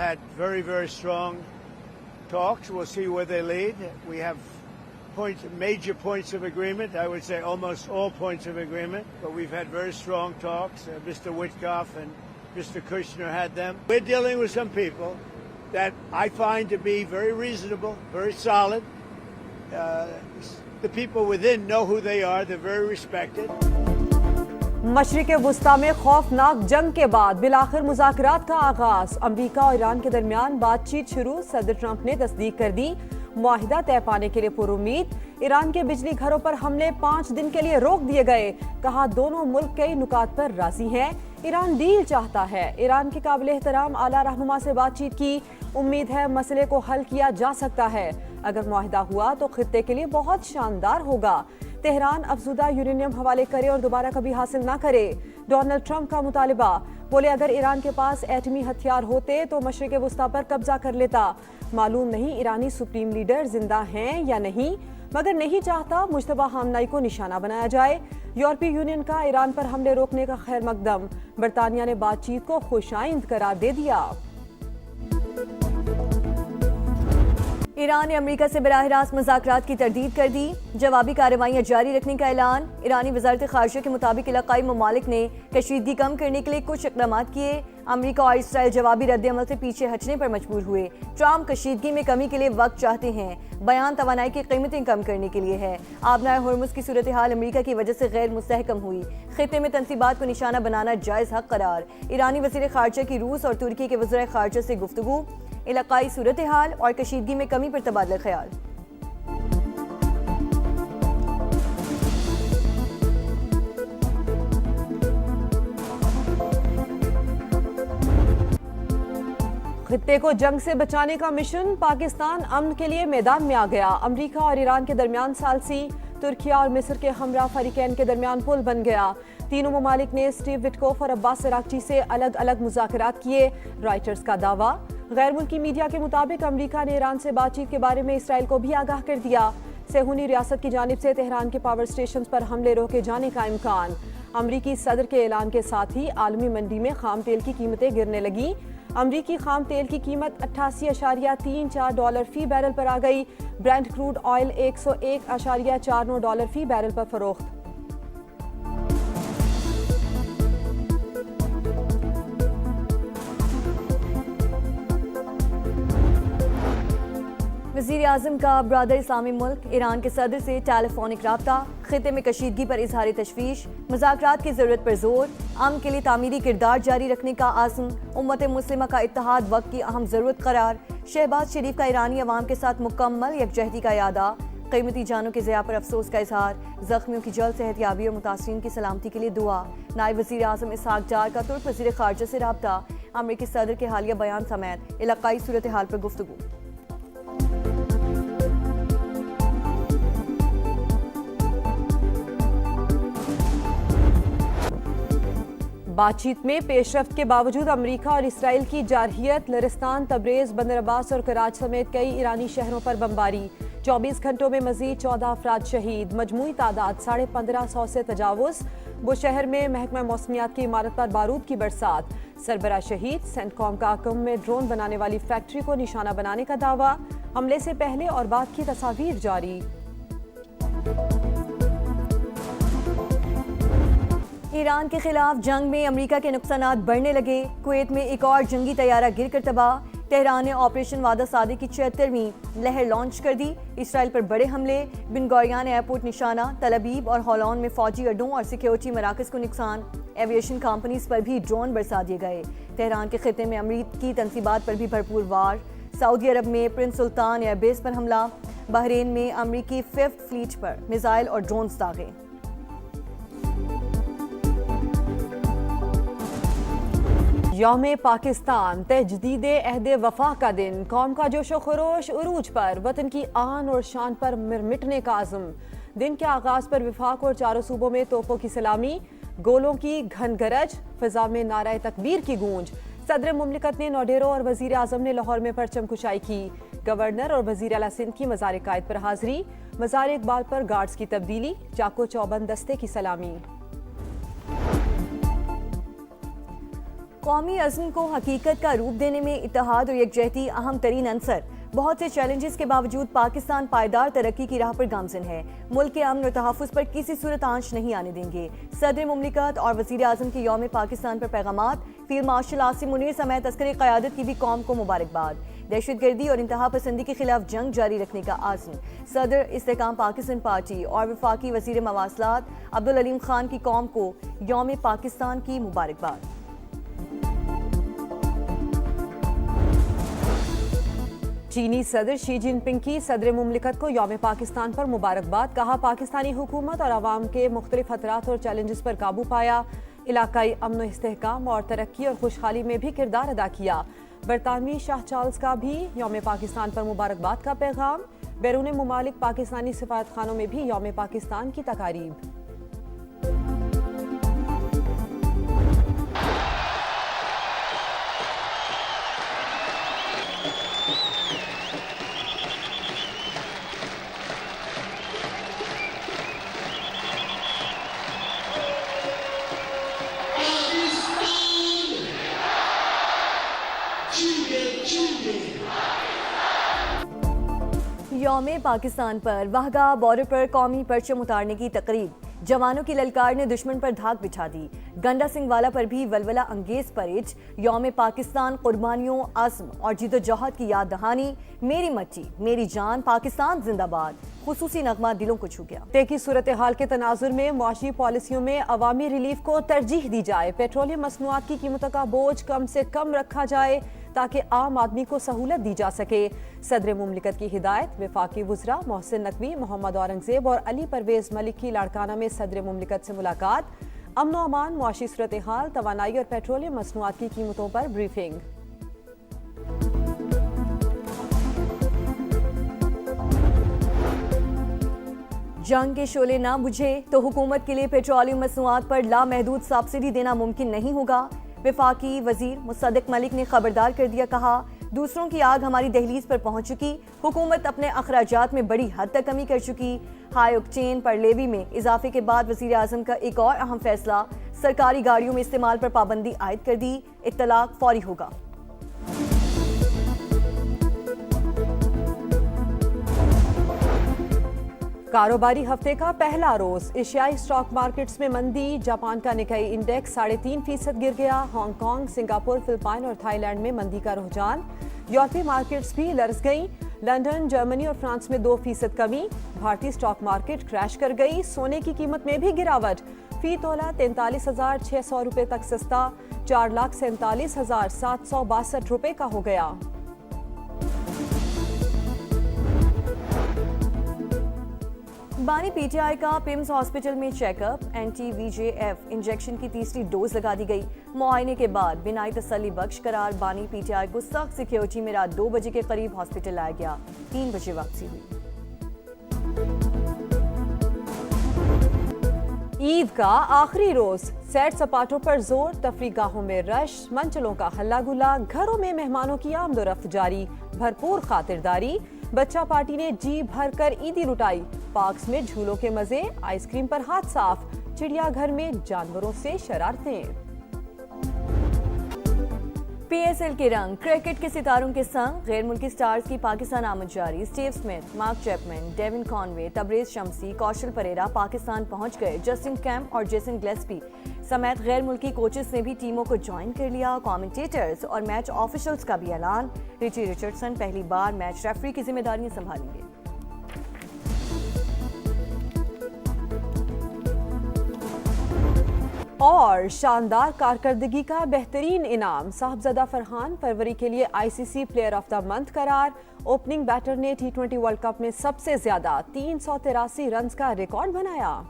had very, very strong talks. We'll see where they lead. We have major points of agreement. I would say almost all points of agreement. But we've had very strong talks. Mr. Witkoff and Mr. Kushner had them. We're dealing with some people that I find to be very reasonable, very solid. The people within know who they are. They're very respected. मशरिक़ वुस्ता में खौफनाक जंग के बाद बिलाखिर मुज़ाकरात का आगाज। अमरीका और Iran के दरमियान बातचीत शुरू। सदर ट्रंप ने तस्दीक कर दी। मुआहिदा तय पाने के लिए पुरुम्मीद। ईरान के बिजली घरों पर हमले 5 दिन के लिए रोक दिए गए। कहा दोनों मुल्क कई नुकात पर राजी हैं। ईरान डील चाहता है। ईरान के काबिल एहतराम आला रहनुमा से बातचीत की। उम्मीद है मसले को हल किया जा सकता है। अगर मुआहिदा हुआ तो खित्ते के लिए बहुत शानदार होगा। तेहरान अफजुदा यूरेनियम हवाले करे और दोबारा कभी हासिल ना करे। डोनाल्ड ट्रंप का मुतालिबा। बोले अगर ईरान के पास एटमी हथियार होते तो मशरिक़ वुस्ता पर कब्जा कर लेता। मालूम नहीं ईरानी सुप्रीम लीडर जिंदा हैं या नहीं, मगर नहीं चाहता मुश्तबा हामनाई को निशाना बनाया जाए। यूरोपीय यूनियन का ईरान पर हमले रोकने का खैर मकदम। बरतानिया ने बातचीत को खुशाइंद करार दे दिया। ईरान ने अमेरिका से बराह रास्त मुज़ाकरात की तरदीद कर दी। जवाबी कार्रवाइयाँ जारी रखने का ऐलान। ईरानी वज़ारत ख़ारजा के मुताबिक इलाक़ाई ममालिक ने कशीदगी कम करने के लिए कुछ इक़दाम किए। अमेरिका और इसराइल जवाबी रद्द-ए-अमल से पीछे हटने पर मजबूर हुए। ट्रंप कशीदगी में कमी के लिए वक्त चाहते हैं। बयान तवानाई की कीमतें कम करने के लिए है। आबनाए होर्मुज़ की सूरत हाल अमेरिका की वजह से गैर मुस्तहकम हुई। खित्ते में तनसीबात को निशाना बनाना जायज़ हक़ करार। ईरानी वज़ीर ख़ारजा की रूस और तुर्की के वज़ीर ख़ारजा से गुफ्तगू। इलाक़ाई सूरत हाल और कशीदगी में कमी पर तबादला ख्याल। खित्ते को जंग से बचाने का मिशन। पाकिस्तान अमन के लिए मैदान में आ गया। अमेरिका और ईरान के दरमियान सालसी। तुर्किया और मिस्र के हमरा फरीकैन के दरमियान पुल बन गया। तीनों ममालिक ने स्टीव विटकोफ और अब्बास अरागची से अलग अलग मुज़ाकरात किए। रॉयटर्स का दावा। गैर मुल्की मीडिया के मुताबिक अमेरिका ने ईरान से बातचीत के बारे में इसराइल को भी आगाह कर दिया। सेहूनी रियासत की जानिब से तेहरान के पावर स्टेशन पर हमले रोके जाने का इम्कान। अमरीकी सदर के ऐलान के साथ ही आलमी मंडी में खाम तेल की कीमतें गिरने लगी। अमरीकी खाम तेल की कीमत 88.34 डॉलर फी बैरल पर आ गई। ब्रेंट क्रूड ऑयल 101.49 डॉलर फी बैरल पर फरोख्त। वज़ीर आज़म का ब्रादर इस्लामी मुल्क ईरान के सदर से टेलीफोनिक राब्ता। खित्ते में कशीदगी पर इजहार तशवीश। मुज़ाकरात की ज़रूरत पर जोर। अमन के लिए तामीरी किरदार जारी रखने का आज़म। उम्मत मुस्लिमा का इत्तेहाद वक्त की अहम ज़रूरत करार। शहबाज शरीफ का ईरानी अवाम के साथ मुकम्मल यकजहती का यादा। कीमती जानों के ज़िया पर अफसोस का इजहार। ज़ख्मियों की जल्द सेहतयाबी और मुतासरीन की सलामती के लिए दुआ। नायब वज़ीर आज़म इसहाक डार का तुर्क वज़ीर ख़ारजा से राब्ता। अमरीकी सदर के हालिया बयान समेत इलाक़ाई सूरत हाल पर गुफ्तगू। बातचीत में पेशरफ्त के बावजूद अमेरिका और इसराइल की जारहियत। लरिस्तान, तब्रेज़, बंदर अब्बास और कराच समेत कई ईरानी शहरों पर बमबारी। 24 घंटों में मजीद 14 अफराद शहीद। मजमूई तादाद 1550 से तजावुज़। बुशहर में महकमा मौसमियात की इमारत पर बारूद की बरसात। सरबरा शहीद। सेंटकॉम का कम में ड्रोन बनाने वाली फैक्ट्री को निशाना बनाने का दावा। हमले से पहले और बाद की तस्वीर जारी। ईरान के खिलाफ जंग में अमेरिका के नुकसानात बढ़ने लगे। कुवैत में एक और जंगी तैयारा गिरकर तबाह। तेहरान ने ऑपरेशन वादा सादे की 76वीं लहर लॉन्च कर दी। इसराइल पर बड़े हमले। बिन गौरियान एयरपोर्ट निशाना। तल अबीब और हॉलॉन में फौजी अड्डों और सिक्योरिटी मराकज़ को नुकसान। एविएशन कंपनीज पर भी ड्रोन बरसा दिए गए। तेहरान के खित्ते में अमरीकी तनसीबात पर भी भरपूर वार। सऊदी अरब में प्रिंस सुल्तान एयरबेस पर हमला। बहरीन में अमरीकी 5th फ्लीट पर मिसाइल और ड्रोन दागे। यौम पाकिस्तान तजदीद अहद वफा का दिन। कौम का जोशो खरोश उरूज पर। वतन की आन और शान पर मिटने का आज़म। दिन के आगाज़ पर विफाक और चारों सूबों में तोपों की सलामी। गोलों की घन गरज। फिजा में नाराए तकबीर की गूंज। सदर मुमलिकत ने नौडेरों और वजीर आज़म ने लाहौर में परचम कुशाई की। गवर्नर और वजीर आला सिंध की मज़ार कायद पर हाजिरी। मज़ार इकबाल पर गार्ड्स की तब्दीली। चाको चौबंद दस्ते की सलामी। قومی عزم کو حقیقت کا روپ دینے میں اتحاد اور یکجہتی اہم ترین عنصر. بہت سے چیلنجز کے باوجود پاکستان پائیدار ترقی کی راہ پر گامزن ہے. ملک کے امن اور تحفظ پر کسی صورت آنچ نہیں آنے دیں گے. صدر مملکت اور وزیر اعظم کے یوم پاکستان پر پیغامات. فیلڈ مارشل عاصم منیر سمیت عسکری قیادت کی بھی قوم کو مبارکباد. دہشت گردی اور انتہا پسندی کے خلاف جنگ جاری رکھنے کا عزم. صدر استحکام پاکستان پارٹی اور وفاقی وزیر مواصلات عبدالعلیم خان کی قوم کو یوم پاکستان کی مبارکباد. چینی صدر شی جن پنگ کی صدر مملکت کو یوم پاکستان پر مبارکباد. کہا پاکستانی حکومت اور عوام کے مختلف خطرات اور چیلنجز پر قابو پایا. علاقائی امن و استحکام اور ترقی اور خوشحالی میں بھی کردار ادا کیا. برطانوی شاہ چارلز کا بھی یوم پاکستان پر مبارکباد کا پیغام. بیرون ممالک پاکستانی سفارت خانوں میں بھی یوم پاکستان کی تقاریب. یوم پاکستان پر واہگہ بارڈر پر قومی پرچم اتارنے کی تقریب. جوانوں کی للکار نے دشمن پر دھاک بچھا دی. گنڈا سنگھ والا پر بھی ولولہ انگیز پریڈ. یوم پاکستان قربانیوں عزم اور جد و جہد کی یاد دہانی. میری مٹی میری جان پاکستان زندہ باد. خصوصی نغمہ دلوں کو چھو گیا. کی صورتحال کے تناظر میں معاشی پالیسیوں میں عوامی ریلیف کو ترجیح دی جائے. پیٹرولیم مصنوعات کی قیمتوں کا بوجھ کم سے کم رکھا جائے تاکہ عام آدمی کو سہولت دی جا سکے. صدر مملکت کی ہدایت. وفاقی وزراء محسن نقوی محمد اورنگزیب اور علی پرویز ملک کی لاڑکانہ میں صدر مملکت سے ملاقات. امن و امان معاشی صورتحال توانائی اور پیٹرولیم مصنوعات کی قیمتوں پر بریفنگ. جنگ کے شعلے نہ بجھے تو حکومت کے لیے پیٹرولیم مصنوعات پر لامحدود سبسڈی دینا ممکن نہیں ہوگا. وفاقی وزیر مصدق ملک نے خبردار کر دیا. کہا دوسروں کی آگ ہماری دہلیز پر پہنچ چکی. حکومت اپنے اخراجات میں بڑی حد تک کمی کر چکی. ہائی اوکٹین پر لیوی میں اضافے کے بعد وزیر اعظم کا ایک اور اہم فیصلہ. سرکاری گاڑیوں میں استعمال پر پابندی عائد کر دی. اطلاق فوری ہوگا. کاروباری ہفتے کا پہلا روز. ایشیائی اسٹاک مارکیٹس میں مندی. جاپان کا نکئی انڈیکس 3.5% گر گیا. ہانگ کانگ سنگاپور فلپائن اور تھائی لینڈ میں مندی کا رجحان. یورپی مارکیٹس بھی لرز گئیں. لندن جرمنی اور فرانس میں 2% کمی. بھارتی اسٹاک مارکیٹ کریش کر گئی. سونے کی قیمت میں بھی گراوٹ. فی تولہ 43,600 روپے تک سستا. 4,47,762 روپے کا ہو گیا. بانی پی ٹی آئی کا پیمز ہاسپٹل میں چیک اپ. اینٹی وی جے ایف انجیکشن کی تیسری ڈوز لگا دی گئی. معائنے کے بعد بنائی تسلی بخش قرار بانی پی ٹی آئی کو سخت سیکیورٹی میں رات 2 بجے کے قریب ہاسپٹل لایا گیا. 3 بجے واپسی ہوئی. عید کا آخری روز. سیر سپاٹوں پر زور. تفریح گاہوں میں رش. منچلوں کا ہلا گلا. گھروں میں مہمانوں کی آمد و رفت جاری. بھرپور خاطرداری. بچہ پارٹی نے جی بھر کر عیدی لٹائی. پارکس میں جھولوں کے مزے. آئس کریم پر ہاتھ صاف. چڑیا گھر میں جانوروں سے شرارتیں. پی ایس ایل کے رنگ. کرکٹ کے ستاروں کے سنگ غیر ملکی سٹارز کی پاکستان آمد جاری. اسٹیو سمتھ، مارک چیپمن، ڈیون کانوے، تبریز شمسی، کوشل پریرا پاکستان پہنچ گئے. جسٹن کیمپ اور جیسن گلیسپی سمیت غیر ملکی کوچز نے بھی ٹیموں کو جوائن کر لیا. کامنٹیٹرز اور میچ آفیشلز کا بھی اعلان. ریچی رچرڈسن پہلی بار میچ ریفری کی ذمہ داریاں سنبھالیں گے. اور شاندار کارکردگی کا بہترین انعام. صاحبزادہ فرحان فروری کے لیے آئی سی C player of the month قرار. اوپننگ بیٹر نے T20 ورلڈ کپ میں سب سے زیادہ 383 رنز کا ریکارڈ بنایا.